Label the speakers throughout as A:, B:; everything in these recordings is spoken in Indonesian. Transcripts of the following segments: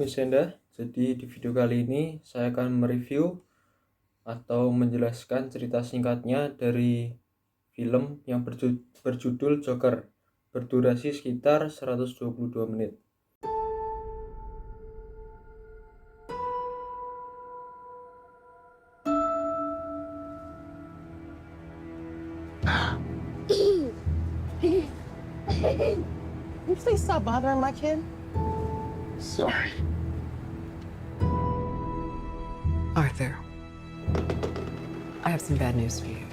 A: Misenda, jadi di video kali ini saya akan mereview atau menjelaskan cerita singkatnya dari film yang berjudul Joker, berdurasi sekitar 122 menit.
B: You please stop bothering my kid?
C: Sorry.
B: Arthur, I have some bad news for you.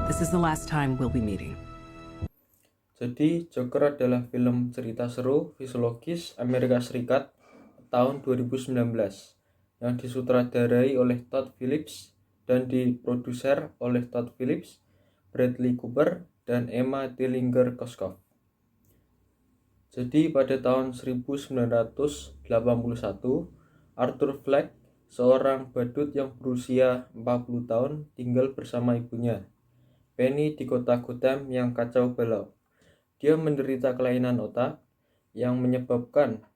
B: This is the last time we'll be meeting.
A: Jadi Joker adalah film cerita seru fisiologis Amerika Serikat tahun 2019 yang disutradarai oleh Todd Phillips dan diproduser oleh Todd Phillips, Bradley Cooper, dan Emma Tillinger-Koskov. Jadi pada tahun 1981, Arthur Fleck, seorang badut yang berusia 40 tahun, tinggal bersama ibunya, Penny, di kota Gotham yang kacau balau. Dia menderita kelainan otak yang menyebabkan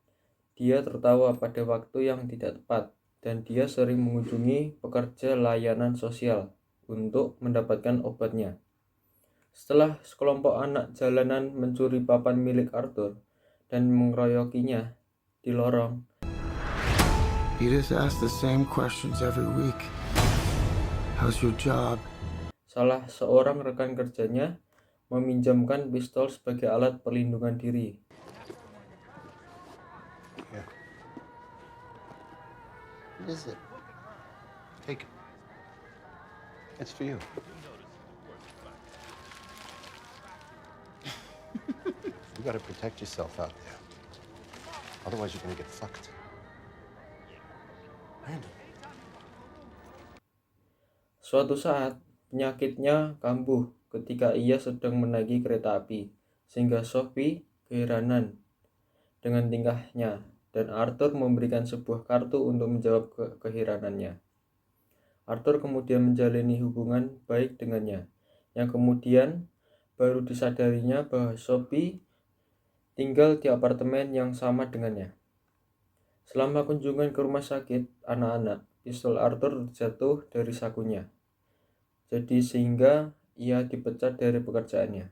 A: dia tertawa pada waktu yang tidak tepat, dan dia sering mengunjungi pekerja layanan sosial untuk mendapatkan obatnya. Setelah sekelompok anak jalanan mencuri papan milik Arthur dan mengeroyokinya di lorong,
C: You just ask the same questions every week. How's your job?
A: salah seorang rekan kerjanya meminjamkan pistol sebagai alat perlindungan diri.
C: Yeah. What is it? Take it. It's for you. You gotta protect yourself out there. Otherwise you're gonna get fucked. Brandon.
A: Suatu saat, penyakitnya kambuh ketika ia sedang menaiki kereta api, sehingga Sophie keheranan dengan tingkahnya, dan Arthur memberikan sebuah kartu untuk menjawab keheranannya. Arthur kemudian menjalani hubungan baik dengannya, yang kemudian baru disadarinya bahwa Sophie tinggal di apartemen yang sama dengannya. Selama kunjungan ke rumah sakit anak-anak, pistol Arthur jatuh dari sakunya. Jadi sehingga ia dipecat dari pekerjaannya.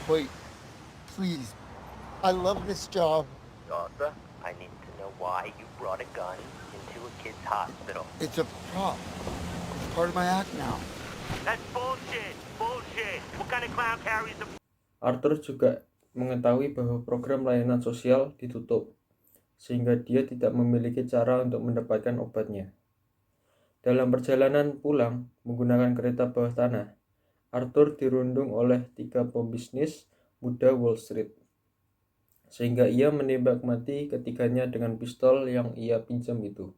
C: Wait, please. I love this job.
D: Arthur, I need to know why you brought a gun into a kid's hospital.
C: It's a prop. It's part of my act now.
D: That's bullshit! Bullshit! What kind of clown carries a...
A: Arthur juga mengetahui bahwa program layanan sosial ditutup, sehingga dia tidak memiliki cara untuk mendapatkan obatnya. Dalam perjalanan pulang menggunakan kereta bawah tanah, Arthur dirundung oleh 3 pebisnis muda Wall Street, sehingga ia menembak mati ketiganya dengan pistol yang ia pinjam itu.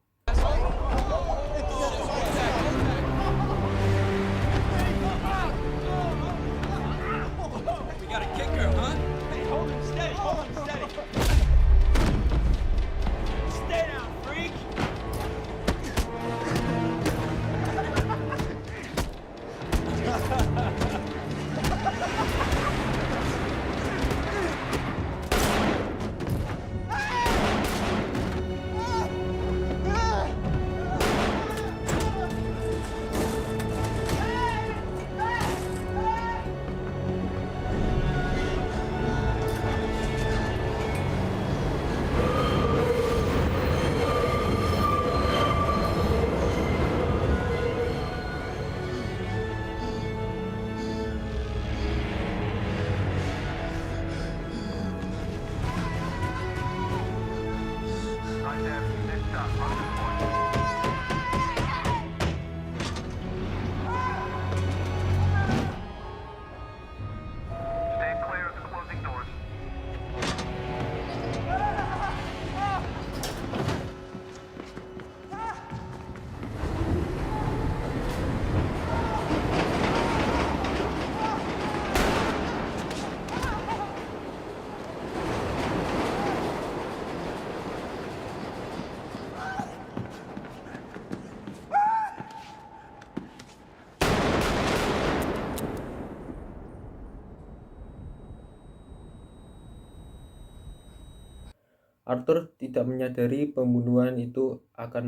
A: Arthur tidak menyadari pembunuhan itu akan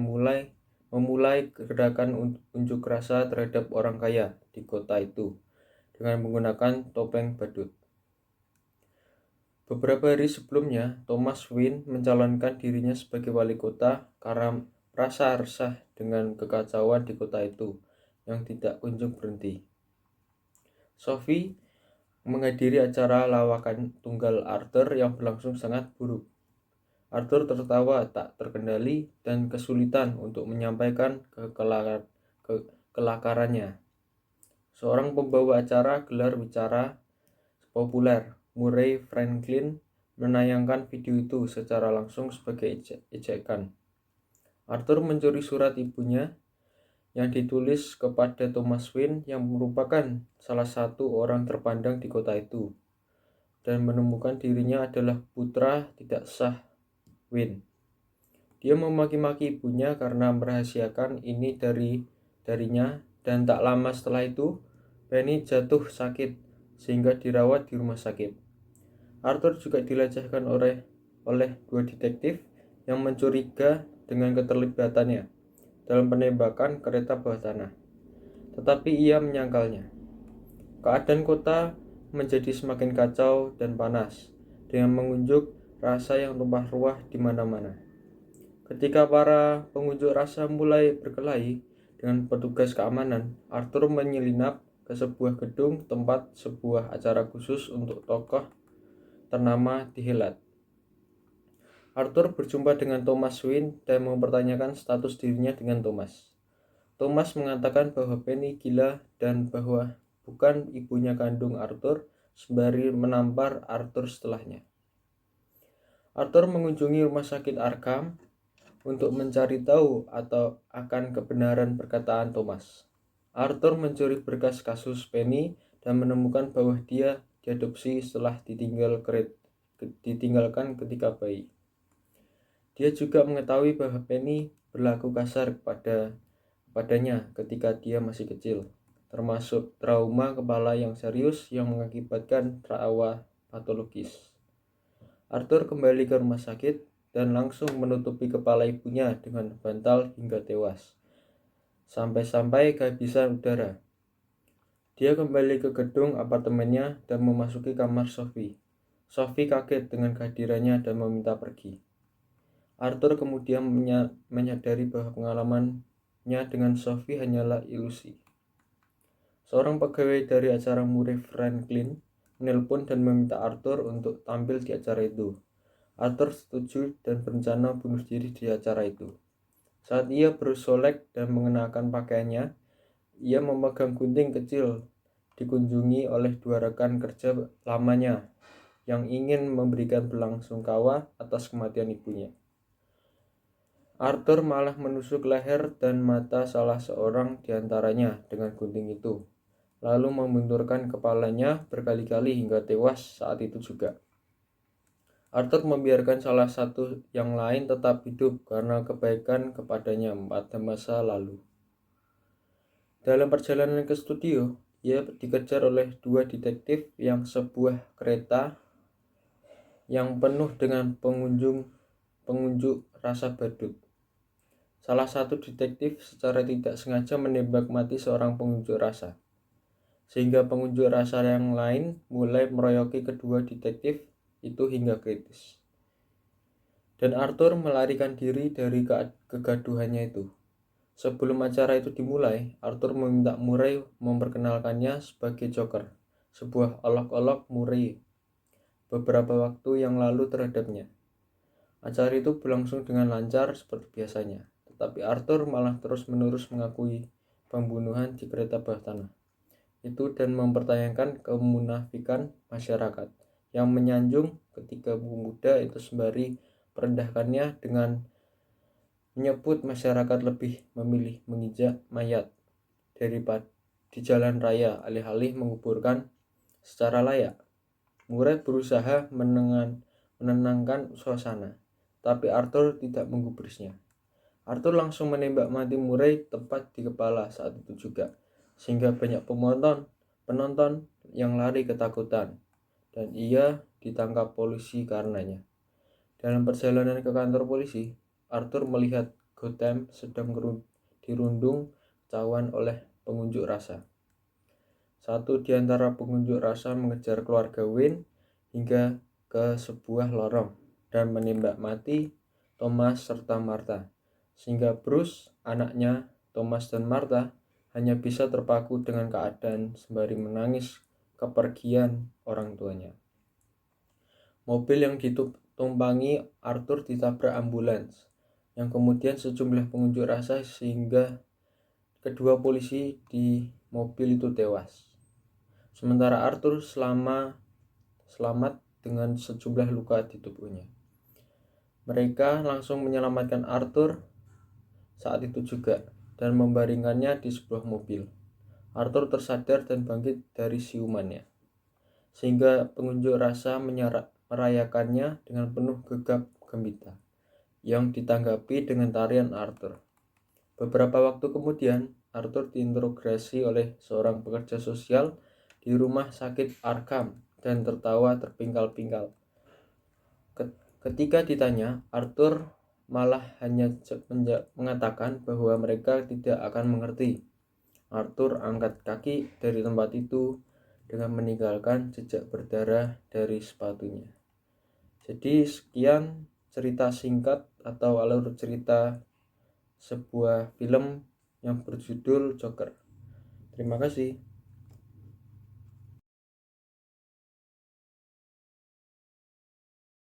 A: memulai gerakan unjuk rasa terhadap orang kaya di kota itu dengan menggunakan topeng badut. Beberapa hari sebelumnya, Thomas Wayne mencalonkan dirinya sebagai wali kota karena merasa resah dengan kekacauan di kota itu yang tidak kunjung berhenti. Sophie menghadiri acara lawakan tunggal Arthur yang berlangsung sangat buruk. Arthur tertawa tak terkendali dan kesulitan untuk menyampaikan kelakarannya. Seorang pembawa acara gelar bicara populer, Murray Franklin, menayangkan video itu secara langsung sebagai ejekan. Arthur mencuri surat ibunya yang ditulis kepada Thomas Wayne yang merupakan salah satu orang terpandang di kota itu dan menemukan dirinya adalah putra tidak sah Wayne. Dia memaki-maki ibunya karena merahasiakan ini darinya dan tak lama setelah itu Penny jatuh sakit sehingga dirawat di rumah sakit. Arthur juga dilecehkan oleh dua detektif yang mencuriga dengan keterlibatannya dalam penembakan kereta bawah tanah. Tetapi ia menyangkalnya. Keadaan kota menjadi semakin kacau dan panas dengan mengunjuk rasa yang tumpah ruah di mana-mana. Ketika para pengunjuk rasa mulai berkelahi dengan petugas keamanan, Arthur menyelinap ke sebuah gedung tempat sebuah acara khusus untuk tokoh ternama dihelat. Arthur berjumpa dengan Thomas Wayne dan mempertanyakan status dirinya dengan Thomas. Thomas mengatakan bahwa Penny gila dan bahwa bukan ibunya kandung Arthur, sembari menampar Arthur setelahnya. Arthur mengunjungi rumah sakit Arkham untuk mencari tahu atau akan kebenaran perkataan Thomas. Arthur mencuri berkas kasus Penny dan menemukan bahwa dia diadopsi setelah ditinggalkan ketika bayi. Dia juga mengetahui bahwa Penny berlaku kasar padanya ketika dia masih kecil, termasuk trauma kepala yang serius yang mengakibatkan trauma patologis. Arthur kembali ke rumah sakit dan langsung menutupi kepala ibunya dengan bantal hingga tewas, sampai-sampai kehabisan udara. Dia kembali ke gedung apartemennya dan memasuki kamar Sophie. Sophie kaget dengan kehadirannya dan meminta pergi. Arthur kemudian menyadari bahwa pengalamannya dengan Sophie hanyalah ilusi. Seorang pegawai dari acara Murray Franklin menelpon dan meminta Arthur untuk tampil di acara itu. Arthur setuju dan berencana bunuh diri di acara itu. Saat ia bersolek dan mengenakan pakaiannya, ia memegang gunting kecil dikunjungi oleh dua rekan kerja lamanya yang ingin memberikan belasungkawa atas kematian ibunya. Arthur malah menusuk leher dan mata salah seorang di antaranya dengan gunting itu, lalu membenturkan kepalanya berkali-kali hingga tewas saat itu juga. Arthur membiarkan salah satu yang lain tetap hidup karena kebaikan kepadanya pada masa lalu. Dalam perjalanan ke studio, ia dikejar oleh dua detektif yang sebuah kereta yang penuh dengan pengunjuk rasa badut. Salah satu detektif secara tidak sengaja menembak mati seorang pengunjuk rasa, sehingga pengunjuk rasa yang lain mulai meroyoki kedua detektif itu hingga kritis. Dan Arthur melarikan diri dari kegaduhannya itu. Sebelum acara itu dimulai, Arthur meminta Murray memperkenalkannya sebagai Joker, sebuah olok-olok Murray beberapa waktu yang lalu terhadapnya. Acara itu berlangsung dengan lancar seperti biasanya, tetapi Arthur malah terus-menerus mengakui pembunuhan di kereta bawah tanah itu dan mempertanyakan kemunafikan masyarakat yang menyanjung ketika pemuda itu sembari merendahkannya dengan menyebut masyarakat lebih memilih menginjak mayat daripada di jalan raya alih-alih menguburkan secara layak. Murray berusaha menenangkan suasana, tapi Arthur tidak menggubrisnya. Arthur langsung menembak mati Murray tepat di kepala saat itu juga, sehingga banyak penonton yang lari ketakutan, dan ia ditangkap polisi karenanya. Dalam perjalanan ke kantor polisi, Arthur melihat Gotham sedang dirundung cawan oleh pengunjuk rasa. Satu di antara pengunjuk rasa mengejar keluarga Wayne hingga ke sebuah lorong dan menembak mati Thomas serta Martha, sehingga Bruce, anaknya Thomas dan Martha, hanya bisa terpaku dengan keadaan sembari menangis kepergian orang tuanya. Mobil yang ditumpangi Arthur ditabrak ambulans, yang kemudian sejumlah pengunjuk rasa sehingga kedua polisi di mobil itu tewas. Sementara Arthur selamat dengan sejumlah luka di tubuhnya. Mereka langsung menyelamatkan Arthur saat itu juga dan membaringkannya di sebuah mobil. Arthur tersadar dan bangkit dari siumannya, sehingga pengunjuk rasa merayakannya dengan penuh gegap gempita yang ditanggapi dengan tarian Arthur. Beberapa waktu kemudian, Arthur diinterogasi oleh seorang pekerja sosial di rumah sakit Arkham dan tertawa terpingkal-pingkal. Ketika ditanya, Arthur malah hanya mengatakan bahwa mereka tidak akan mengerti. Arthur angkat kaki dari tempat itu dengan meninggalkan jejak berdarah dari sepatunya. Jadi sekian cerita singkat atau alur cerita sebuah film yang berjudul Joker. Terima kasih.